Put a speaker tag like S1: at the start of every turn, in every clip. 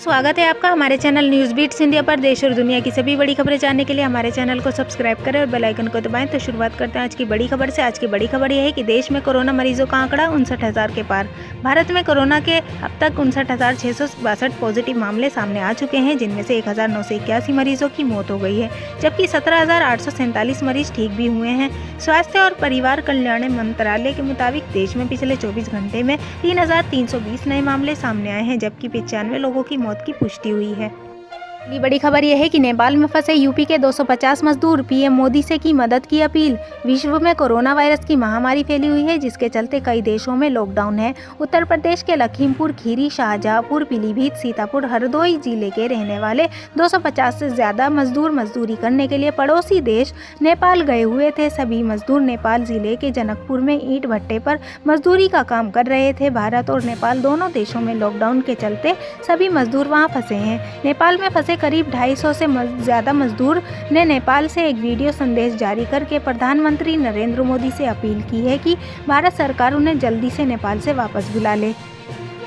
S1: स्वागत है आपका हमारे चैनल न्यूज़ बीट्स इंडिया पर। देश और दुनिया की सभी बड़ी खबरें जानने के लिए हमारे चैनल को सब्सक्राइब करें और बेल आइकन को दबाएं। तो शुरुआत करते हैं आज की बड़ी खबर से। आज की बड़ी खबर यह है कि देश में कोरोना मरीजों का आंकड़ा 59,000 के पार। भारत में कोरोना के अब तक 59,662 पॉजिटिव मामले सामने आ चुके हैं, जिनमें से 1,981 मरीजों की मौत हो गई है, जबकि 17,847 मरीज ठीक भी हुए हैं। स्वास्थ्य और परिवार कल्याण मंत्रालय के मुताबिक देश में पिछले 24 घंटे में 3,320 नए मामले सामने आए हैं, जबकि 95 लोगों की मौत की पुष्टि हुई है। अगली बड़ी खबर यह है कि नेपाल में फंसे यूपी के 250 मजदूर, पीएम मोदी से की मदद की अपील। विश्व में कोरोना वायरस की महामारी फैली हुई है, जिसके चलते कई देशों में लॉकडाउन है। उत्तर प्रदेश के लखीमपुर खीरी, शाहजहांपुर, पीलीभीत, सीतापुर, हरदोई जिले के रहने वाले 250 से ज्यादा मजदूर मजदूरी करने के लिए पड़ोसी देश नेपाल गए हुए थे। सभी मजदूर नेपाल जिले के जनकपुर में ईंट भट्टे पर मजदूरी का काम कर रहे थे। भारत और नेपाल दोनों देशों में लॉकडाउन के चलते सभी मजदूर वहां फंसे हैं। नेपाल में फंसे करीब 250 से ज्यादा मजदूर ने नेपाल से एक वीडियो संदेश जारी करके प्रधानमंत्री नरेंद्र मोदी से अपील की है कि भारत सरकार उन्हें जल्दी से नेपाल से वापस बुला ले।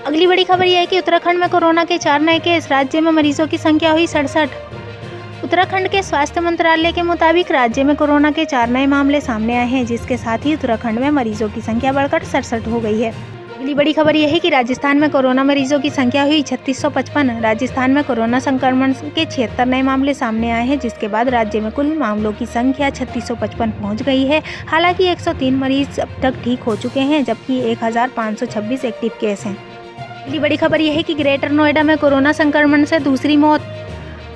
S1: अगली बड़ी खबर यह है कि उत्तराखंड में कोरोना के 4 नए केस, राज्य में मरीजों की संख्या हुई 67। उत्तराखंड के स्वास्थ्य मंत्रालय के मुताबिक राज्य में कोरोना के 4 नए मामले सामने आए हैं, जिसके साथ ही उत्तराखंड में मरीजों की संख्या बढ़कर 67 हो गई है। अगली बड़ी खबर यह है कि राजस्थान में कोरोना मरीजों की संख्या हुई 3655। राजस्थान में कोरोना संक्रमण के 76 नए मामले सामने आए हैं, जिसके बाद राज्य में कुल मामलों की संख्या 3655 पहुंच गई है। हालांकि 103 मरीज अब तक ठीक हो चुके हैं, जबकि 1526 एक्टिव केस हैं। अगली बड़ी खबर यह है कि ग्रेटर नोएडा में कोरोना संक्रमण से दूसरी मौत।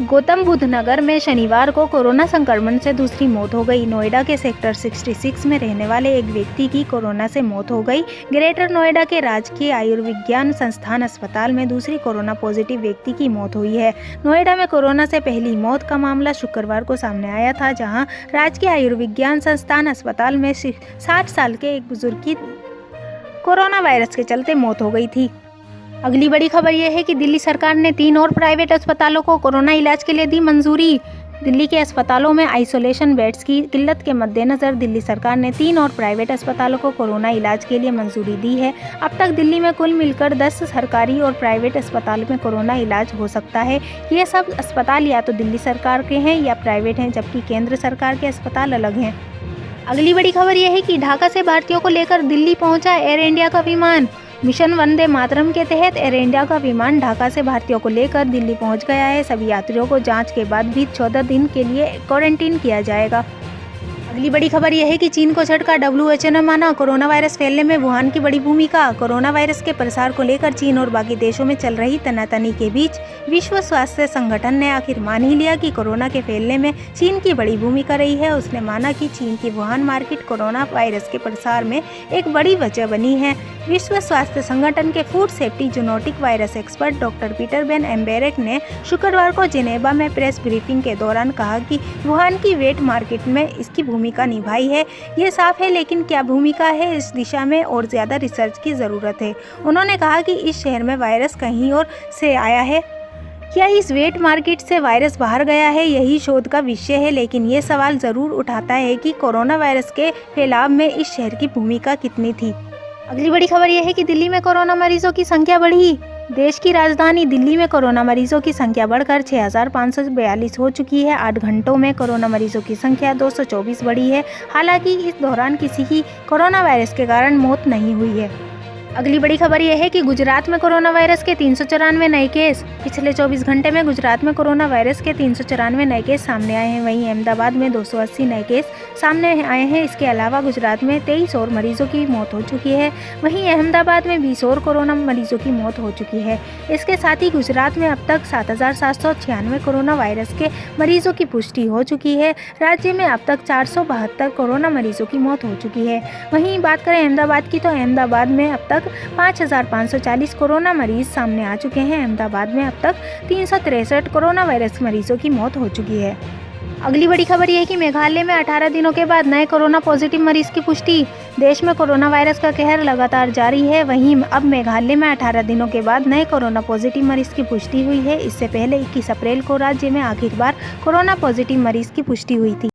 S1: गौतम बुद्ध नगर में शनिवार को कोरोना संक्रमण से दूसरी मौत हो गई। नोएडा के सेक्टर 66 में रहने वाले एक व्यक्ति की कोरोना से मौत हो गई। ग्रेटर नोएडा के राजकीय आयुर्विज्ञान संस्थान अस्पताल में दूसरी कोरोना पॉजिटिव व्यक्ति की मौत हुई है। नोएडा में कोरोना से पहली मौत का मामला शुक्रवार को सामने आया था, जहां राजकीय आयुर्विज्ञान संस्थान अस्पताल में 60 साल के एक बुजुर्ग की कोरोना वायरस के चलते मौत हो गई थी। अगली बड़ी खबर यह है कि दिल्ली सरकार ने 3 और प्राइवेट अस्पतालों को कोरोना इलाज के लिए दी मंजूरी। दिल्ली के अस्पतालों में आइसोलेशन बेड्स की किल्लत के मद्देनजर दिल्ली सरकार ने 3 और प्राइवेट अस्पतालों को कोरोना इलाज के लिए मंजूरी दी है। अब तक दिल्ली में कुल मिलकर 10 सरकारी और प्राइवेट अस्पताल में कोरोना इलाज हो सकता है। ये सब अस्पताल या तो दिल्ली सरकार के हैं या प्राइवेट हैं, जबकि केंद्र सरकार के अस्पताल अलग हैं। अगली बड़ी खबर यह है कि ढाका से भारतीयों को लेकर दिल्ली पहुंचा एयर इंडिया का विमान। मिशन वंदे मातरम के तहत एयर इंडिया का विमान ढाका से भारतीयों को लेकर दिल्ली पहुंच गया है। सभी यात्रियों को जांच के बाद भी 14 दिन के लिए क्वारंटीन किया जाएगा। अगली बड़ी खबर यह है कि चीन को झटका, WHO ने माना कोरोना वायरस फैलने में वुहान की बड़ी भूमिका। कोरोना वायरस के प्रसार को लेकर चीन और बाकी देशों में चल रही तनातनी के बीच विश्व स्वास्थ्य संगठन ने आखिर मान ही लिया कि कोरोना के फैलने में चीन की बड़ी भूमिका रही है। उसने माना कि चीन की वुहान मार्केट कोरोना वायरस के प्रसार में एक बड़ी वजह बनी है। विश्व स्वास्थ्य संगठन के food safety zoonotic virus expert doctor Peter Ben Embarek ने शुक्रवार को जिनेवा में प्रेस ब्रीफिंग के दौरान कहा कि वुहान की वेट मार्केट में इसकी भूमिका निभाई है। ये साफ है, लेकिन क्या भूमिका है, इस दिशा में और ज़्यादा रिसर्च की ज़रूरत है। उन्होंने कहा कि इस शहर में वायरस कहीं और से आया है, क्या इस वेट मार्केट से वायरस बाहर गया है, यही शोध का विषय है। लेकिन ये सवाल ज़रूर उठाता है कि कोरोना वायरस के फैलाव में इस शहर की भूमिका कितनी थी। अगली बड़ी खबर यह है कि दिल्ली में कोरोना मरीजों की संख्या बढ़ी। देश की राजधानी दिल्ली में कोरोना मरीजों की संख्या बढ़कर 6,542 हो चुकी है। 8 घंटों में कोरोना मरीजों की संख्या 224 बढ़ी है। हालांकि इस दौरान किसी की कोरोना वायरस के कारण मौत नहीं हुई है। अगली बड़ी खबर यह है कि गुजरात में कोरोना वायरस के 394 नए केस। पिछले 24 घंटे में गुजरात में कोरोना वायरस के 394 नए केस सामने आए हैं। वहीं अहमदाबाद में 280 नए केस सामने आए हैं। इसके अलावा गुजरात में 23 और मरीजों की मौत हो चुकी है। वहीं अहमदाबाद में 20 और कोरोना मरीजों की मौत हो चुकी है। इसके साथ ही गुजरात में अब तक 7,796 कोरोना वायरस के मरीजों की पुष्टि हो चुकी है। राज्य में अब तक 472 कोरोना मरीजों की मौत हो चुकी है। वहीं बात करें अहमदाबाद की, तो अहमदाबाद में अब तक 5,540 कोरोना मरीज सामने आ चुके हैं। अहमदाबाद में अब तक 363 कोरोना वायरस मरीजों की मौत हो चुकी है। अगली बड़ी खबर यह है कि मेघालय में 18 दिनों के बाद नए कोरोना पॉजिटिव मरीज की पुष्टि। देश में कोरोना वायरस का कहर लगातार जारी है। वहीं अब मेघालय में 18 दिनों के बाद नए कोरोना पॉजिटिव मरीज की पुष्टि हुई है। इससे पहले 21 अप्रैल को राज्य में आखिर बार कोरोना पॉजिटिव मरीज की पुष्टि हुई थी।